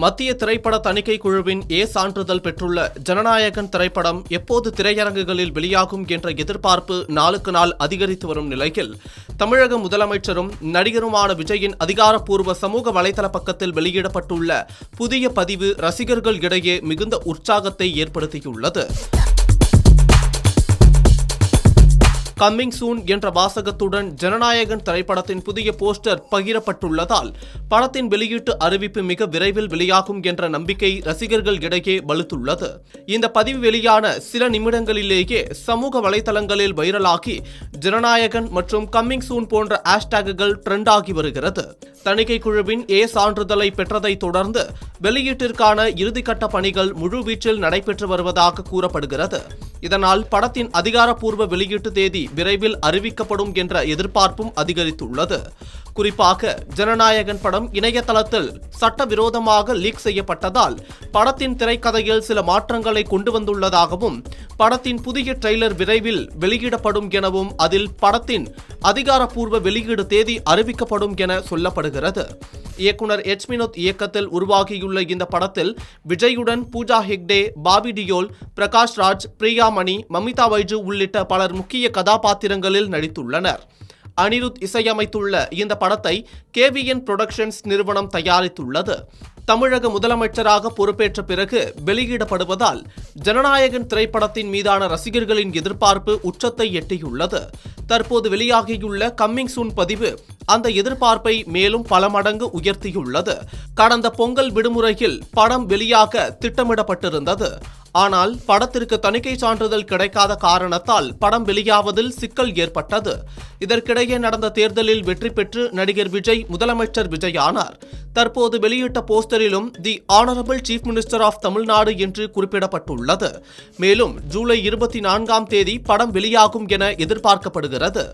மத்திய திரைப்பட தணிக்கை குழுவின் ஏ சான்றிதழ் பெற்றுள்ள ஜனநாயகன் திரைப்படம் எப்போது திரையரங்குகளில் வெளியாகும் என்ற எதிர்பார்ப்பு நாளுக்கு நாள் அதிகரித்து வரும் நிலையில் தமிழக முதலமைச்சரும் நடிகருமான விஜயின் அதிகாரப்பூர்வ சமூக வலைதள பக்கத்தில் வெளியிடப்பட்டுள்ள புதிய பதிவு ரசிகர்கள் இடையே மிகுந்த உற்சாகத்தை ஏற்படுத்தியுள்ளது. கம்மிங் சூன் என்ற வாசகத்துடன் ஜனநாயகன் திரைப்படத்தின் புதிய போஸ்டர் பகிரப்பட்டுள்ளதால் படத்தின் வெளியீட்டு அறிவிப்பு மிக விரைவில் வெளியாகும் என்ற நம்பிக்கை ரசிகர்கள் இடையே வலுத்துள்ளது. இந்த பதிவு வெளியான சில நிமிடங்களிலேயே சமூக வலைதளங்களில் வைரலாகி ஜனநாயகன் மற்றும் கம்மிங் சூன் போன்ற ஹேஷ்டேக்குகள் ட்ரெண்ட் ஆகி வருகிறது. தணிக்கை குழுவின் ஏ சான்றிதழை பெற்றதை தொடர்ந்து வெளியீட்டிற்கான இறுதிக்கட்ட பணிகள் முழுவீச்சில் நடைபெற்று வருவதாக கூறப்படுகிறது. இதனால் படத்தின் அதிகாரப்பூர்வ வெளியீட்டு தேதி விரைவில் அறிவிக்கப்படும் என்ற எதிர்பார்ப்பும் அதிகரித்துள்ளது. குறிப்பாக ஜனநாயகன் படம் இணையதளத்தில் சட்டவிரோதமாக லீக் செய்யப்பட்டதால் படத்தின் திரைக்கதையில் சில மாற்றங்களை கொண்டு வந்துள்ளதாகவும் படத்தின் புதிய ட்ரெய்லர் விரைவில் வெளியிடப்படும் எனவும் அதில் படத்தின் அதிகாரப்பூர்வ வெளியீடு தேதி அறிவிக்கப்படும் என சொல்லப்படுகிறது. இயக்குனர் எச் வினோத் இயக்கத்தில் உருவாகியுள்ள இந்த படத்தில் விஜயுடன் பூஜா ஹெக்டே, பாபி டியோல், பிரகாஷ் ராஜ், பிரியா மணி, மமிதா பைஜு உள்ளிட்ட பலர் முக்கிய கதாபாத்திரங்களில் நடித்துள்ளனர். அனிருத் இசையமைத்துள்ள இந்த படத்தை கேவிஎன் புரொடக்ஷன்ஸ் நிறுவனம் தயாரித்துள்ளது. தமிழக முதலமைச்சராக பொறுப்பேற்ற பிறகு வெளியிடப்படுவதால் ஜனநாயகன் திரைப்படத்தின் மீதான ரசிகர்களின் எதிர்பார்ப்பு உச்சத்தை எட்டியுள்ளது. தற்போது வெளியாகியுள்ள கம்மிங் சூன் பதிவு அந்த எதிர்பார்ப்பை மேலும் பல மடங்கு உயர்த்தியுள்ளது. கடந்த பொங்கல் விடுமுறையில் படம் வெளியாக திட்டமிடப்பட்டிருந்தது. ஆனால் படத்திற்கு தணிக்கை சான்றிதழ் கிடைக்காத காரணத்தால் படம் வெளியாவதில் சிக்கல் ஏற்பட்டது. இதற்கிடையே நடந்த தேர்தலில் வெற்றி பெற்று நடிகர் விஜய் முதலமைச்சர் விஜய் ஆனார். தற்போது வெளியிட்ட போஸ்டரிலும் the honourable chief minister of Tamil Nadu என்று குறிப்பிடப்பட்டுள்ளது. மேலும் ஜூலை 24ஆம் தேதி படம் வெளியாகும் என எதிர்பார்க்கப்படுகிறது.